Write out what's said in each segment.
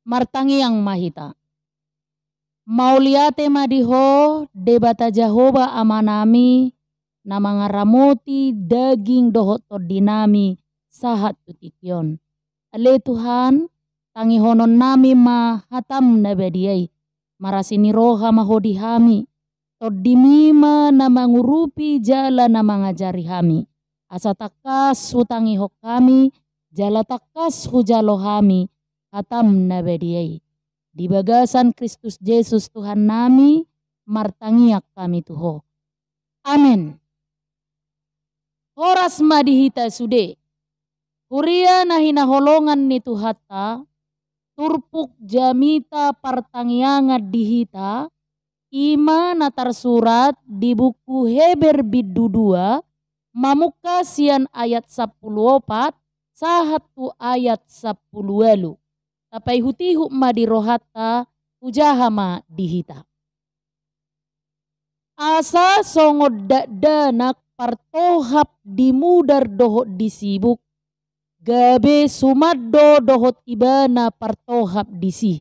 martangi yang mahita. Mauliate madiho debata Jehovah amanami na mga ramoti daging dohot dinami sahat tutikyon. Ale Tuhan, tangihonon nami mahatam na bediyay. Marasini roha mahodi hami. Todimima na mangurupi jala na mga jari hami. Asa takas hutangihok kami, jala takas hujalo hami, hatam na bediyay. Di bagasan Kristus Yesus Tuhan nami, martangiak kami tuho. Amin. Horas madihita sude. Huria na hinaholongan ni Tuhata, turpuk jamita partangiangat dihita, ima na tersurat di buku Heber biddu 2, mamuka sian ayat 14, sahatu ayat 10. Tapai hutihu madirohata ujahama dihita. Asa songod danak partohap dimudar dohot disibuk, gabe sumaddo dohot ibana partohap disi.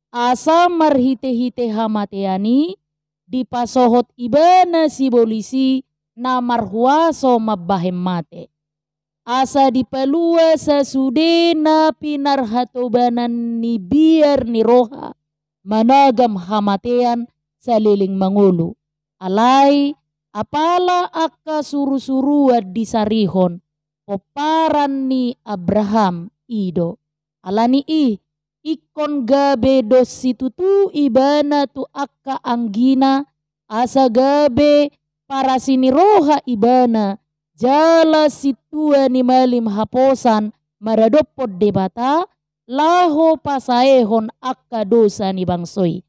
Asa marhite-hite hamateani dipasohot ibana sibolisi na marhuaso mabahem mate. Asa dipalua sa sude na pinarhatobanan ni biar ni roha managam hamatean sa liling mangulo. Alay apala akka suru-suruad di sarihon oparan ni Abraham ido. Alani ikon gabe dos situtu ibana tu akka anggina asa gabe para sini roha ibana jala situa ni malim haposan maradopod debata laho pasaehon akka dosa ni bangsoy.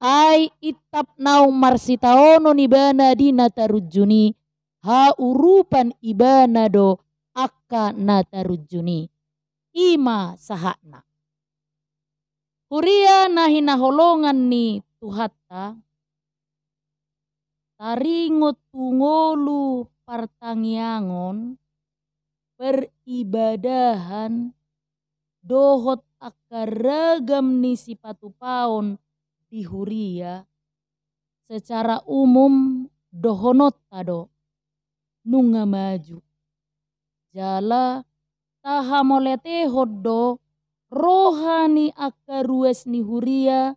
Ay itap naung marsitaono ni bana di natarujuni ha urupan ibana do akka natarujuni. Ima sahakna. Huria na hinaholongan ni Tuhata taringot tungolu partangiangon peribadahan dohot akaragam ni sipatupaon di Huria secara umum dohonot tado nunga maju jala tahamolete hoddo rohani akarues ni Huria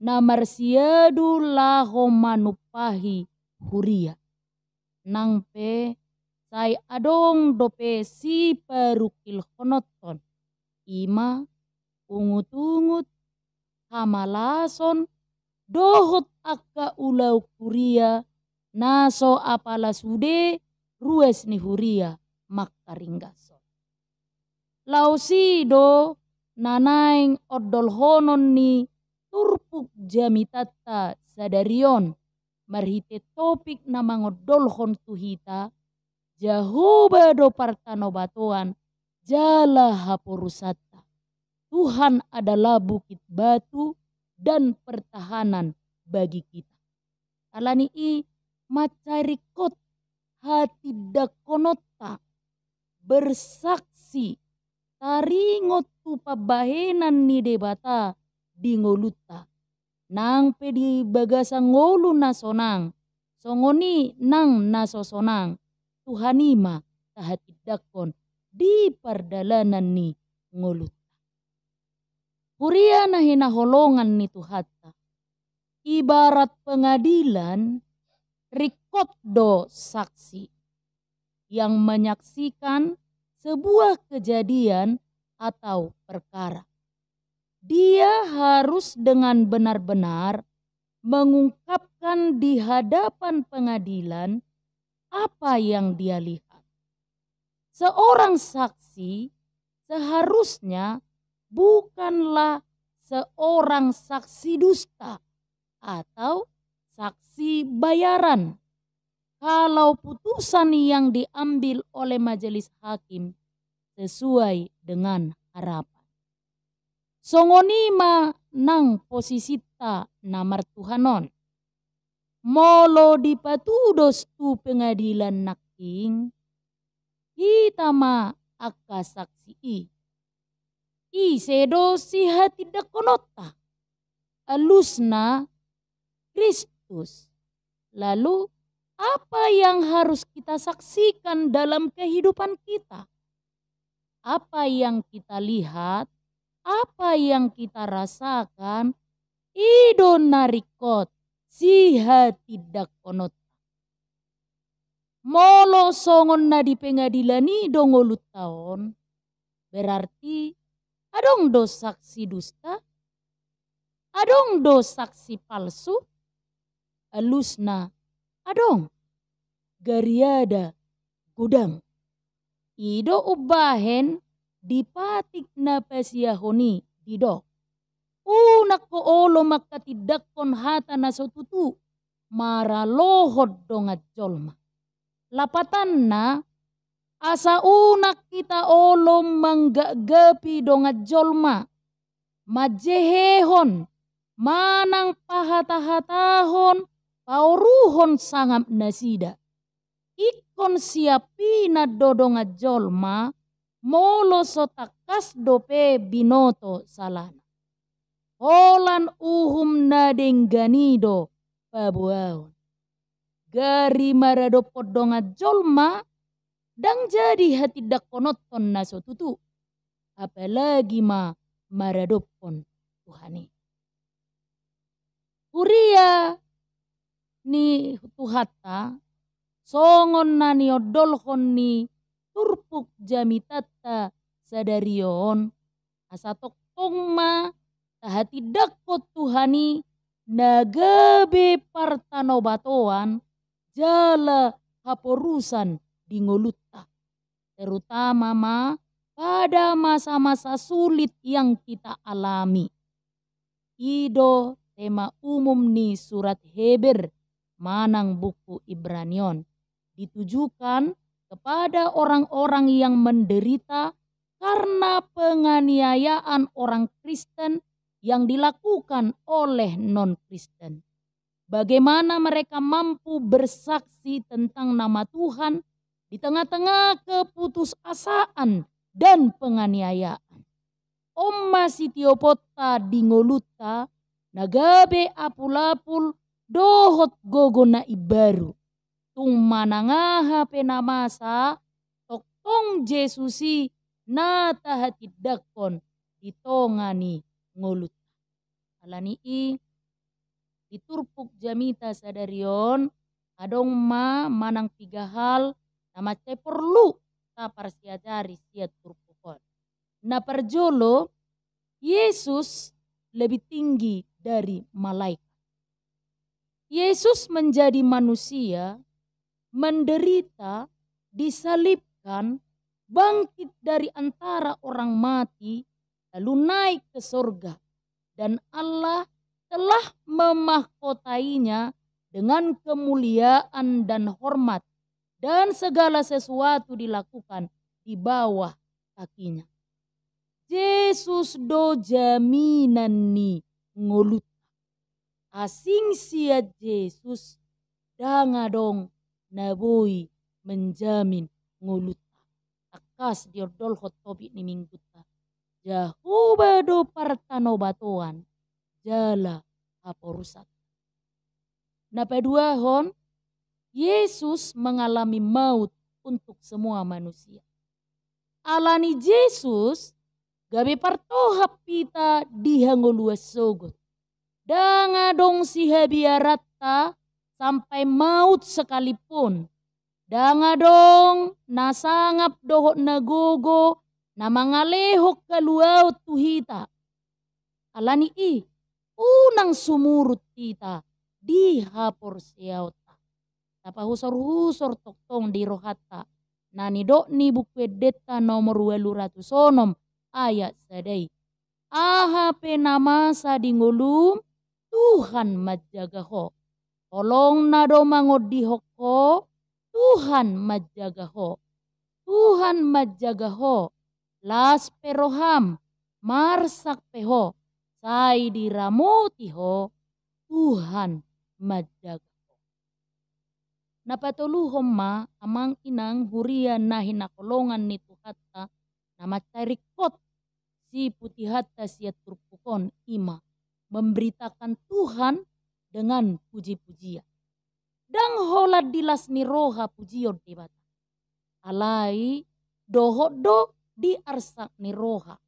na marsiadu laho manupahi Huria nangpe say adong dope si perukil honoton ima ungut-ungut hamalason dohot akka ulau Huria naso apala sude rues ni Huria makaringgaso. Lausi do nanaing odol honon ni turpuk jamitata sadarion marhite topik na mangodol hon tuhita Jehovah do partanobatuan jala haporusata. Tuhan adalah bukit batu dan pertahanan bagi kita. Alani macarikot hati dakonota bersaksi taringot tu pabahenan ni debata di ngoluta. Nang pedi bagasa ngolu nasonang songoni nang nasosonang Tuhanima tahati dakon di pardalanan ni ngolut. Huria na hinaholongan ni Tuhata. Ibarat pengadilan, rikot do saksi yang menyaksikan sebuah kejadian atau perkara. Dia harus dengan benar-benar mengungkapkan di hadapan pengadilan apa yang dia lihat. Seorang saksi seharusnya bukanlah seorang saksi dusta atau saksi bayaran. Kalau putusan yang diambil oleh majelis hakim sesuai dengan harapan. Songonima nang posisita namar Tuhanon. Molo dipatudos tu pengadilan naking, kita ma akka saksi Sedo si hati dakonota. Alusna Kristus. Lalu apa yang harus kita saksikan dalam kehidupan kita? Apa yang kita lihat? Apa yang kita rasakan? Ido narikot si hati dakonota. Molo songon na di pengadilan ni dongolut taon. Berarti adong do saksi dusta, adong do saksi palsu, alusna adong gariada gudang. Ido ubahen dipatik na pasyahoni dido. Unak ko olo makatidakon hata na sotutu maralohod dong at jolma. Lapatan na asa unak kita olo manggagapi dong at jolma. Majehehon manang pahatahatahon pauruhon sangap nasida. Ikon siapi na dodong at jolma molo sotakas dope binoto salana. Holan uhum na dengganido pabuaon. Gari marado podong at jolma dang jadi hati dakonoton na sotutu. Apalagi maradopon Tuhani. Huria ni tuhata songon na ni odolhon ni turpuk jamitata sadarion asa toktong ma tahati dakot Tuhani nagabe partanobatoan jala haporusan di ngolutta. Terutama pada masa-masa sulit yang kita alami. Ido tema umum ni surat Heber manang buku Ibranion. Ditujukan kepada orang-orang yang menderita karena penganiayaan orang Kristen yang dilakukan oleh non-Kristen. Bagaimana mereka mampu bersaksi tentang nama Tuhan di tengah-tengah keputusasaan dan penganiayaan. Omma sitiopota di ngoluta nagabe apulapul dohot gogo na ibaru. Tung manangaha penamasa toktong Jesusi na tahatidakon ditongani ngolut. Alani diturpuk jamita sadarion adong manang tiga hal nama te perlu ta parsiajari sia turpukon. Na perjolo Yesus lebih tinggi dari malaikat. Yesus menjadi manusia, menderita, disalibkan, bangkit dari antara orang mati, lalu naik ke surga. Dan Allah telah memahkotainya dengan kemuliaan dan hormat, dan segala sesuatu dilakukan di bawah kakinya. Yesus do jaminan ni ngolut. Asing sia Yesus dangadong naboi menjamin ngolut. Akas diodol hotobi ni mingguta. Jahuba do partanobatoan jala haporusat. Napaduahon, Yesus mengalami maut untuk semua manusia. Alani Yesus gabe partohap pita dihangoluas sogot. Dangadong sihabiaratta sampai maut sekalipun. Dangadong nasangap dohot nagogo na mangalehok kaluaw tuhita. Alani unang sumurut tita di hapor siyauta. Tapahusor-husor toktong di rohata. Nanido ni bukwedeta nomor 200 ayat sadai. Aha penamasa di ngulum Tuhan majagaho. Tolong nado mangodihoko Tuhan majagaho. Tuhan majagaho. Las peroham marsak peho. Sai diramutiho Tuhan majagaho. Napatuluhom amang inang hurian na hinakolongan ni Tuhata na macarikot si putih hatta siat turpukon ima memberitakan Tuhan dengan puji-pujian. Dang holat dilas ni roha pujion tibata. Alai dohot do di arsak ni roha.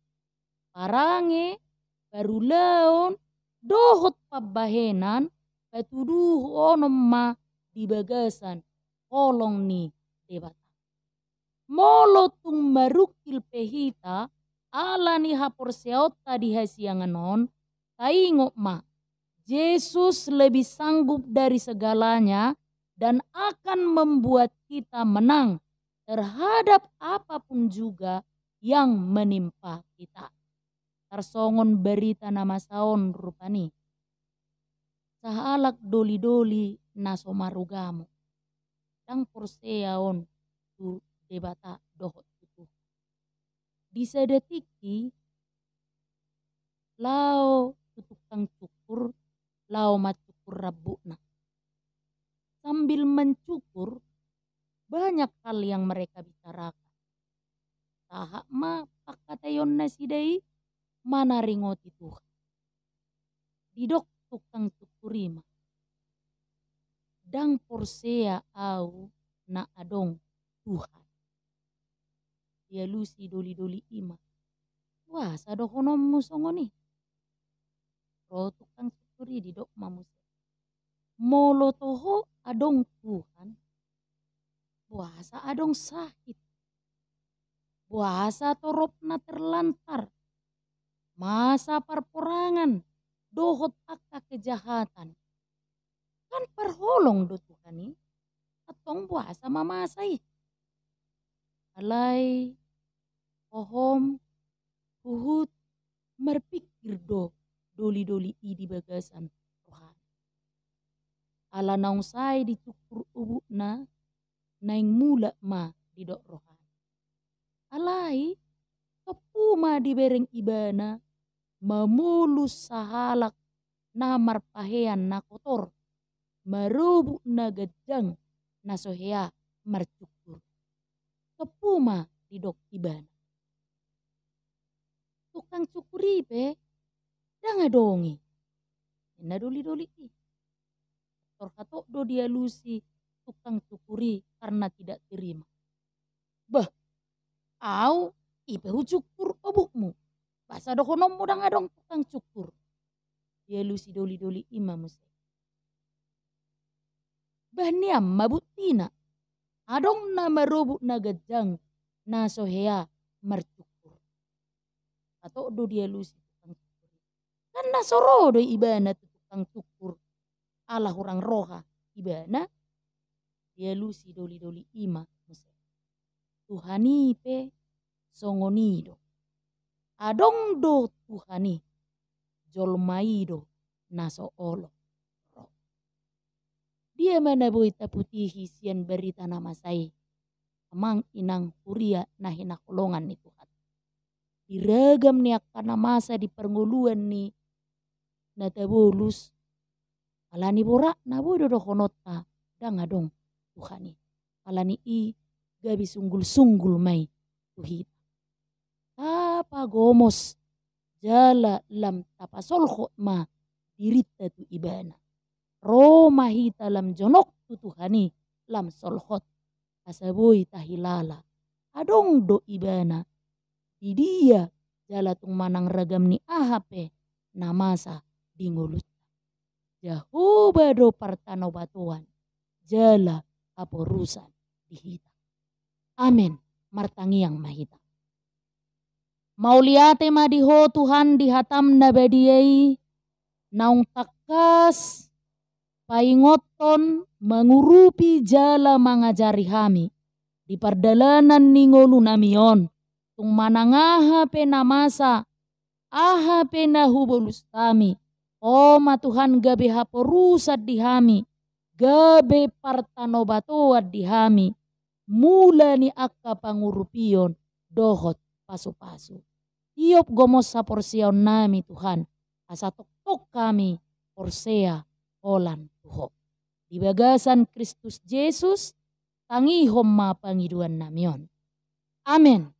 Parange baru leon dohot pabahenan patuduh onom ma di bagasan kolong ni debata. Molo tung marukil pehita ala ni hapor seota di hasianganon taingok ma. Yesus lebih sanggup dari segalanya dan akan membuat kita menang terhadap apapun juga yang menimpa kita. Tarsongon berita nama saon rupani. Sahalak doli-doli naso marugamu. Dang porseaon tu debata dohot itu. Di sedetiki lao tukang cukur lao macukur rabukna. Sambil mencukur banyak hal yang mereka bicarakan. Tahak ma pakatayon na sidai mana ringoti Tuhan. Didok tukang cukuri ma. Dang porsea au na adong Tuhan. Dia lusi doli-doli ima. Wah sadohonom musongoni. Ro tukang cukuri didok mamus. Molo toho adong Tuhan. Puasa adong sakit. Puasa torop na terlantar. Masa perperangan. Dohot akka kejahatan. Kan perholong do Tuhan ni. Atong puasa mamasay. Alay. Ohom. Huhut. Merpikir do. Doli-doli i di bagasan Tuhan. Ala naung say dicukur ubuk na. Naing mula ma di dok rohan. Alai. Kepuma di bereng ibana. Memulus sahalak na marpahean na kotor. Marubuk na gajang na sohea marcukur. Kepuma di dok ibana. Tukang cukuri pe. Dang adongi. Na doli-doli i. Torkatok do dia lusi tukang cukuri karena tidak terima. Bah, au ipehu cukur obukmu. Basa dokonom mudang adong tukang cukur. Dia lusi doli-doli ima musik. Bah niam mabutina. Adong na marubuk na gajang na sohea marcukur. Atau do dia lusi tukang cukur. Kan nasoro do ibana tukang cukur. Ala hurang roha ibana. Dia lusi doli-doli ima musik. Tuhani pe songonido. Adong do Tuhani jolmaido naso olo. Dia mana boita putihi sian berita nama saya. Amang inang huria nahina kolongan ni Tuhan. Diragam ni akana masa di pernguluan ni natabolus. Alani borak nabodo do honota dang adong Tuhani. Alani i gabi sunggul-sunggul mai tuhit. Tapa gomos jala lam tapa solho ma dirita tu ibana. Roma hita lam jonok tu Tuhani lam solhot. Kasaboy tahilala. Adong do ibana. Di dia jala tung manang ragam ni ahape namasa dingulut. Jahuba do partano batuan. Jala aporusan dihita. Amin. Martangiang mahita. Mauliate madiho Tuhan dihatam nabadiai. Naung takas. Paingoton mengurupi jala mangajari kami. Di pardalanan ningolu namion. Tung manangaha pe namasa. Aha pe nahubolus kami. Oma Tuhan gabe haporusat di kami. Gabe partano batoat di kami. Mula ni akka pangurupion dohot pasu-pasu. Tiop gomos sa porsiaon nami Tuhan. Asa tok-tok kami porsea olan tuho. Di bagasan Kristus Yesus tangihom ma pangiduan namion. Amen.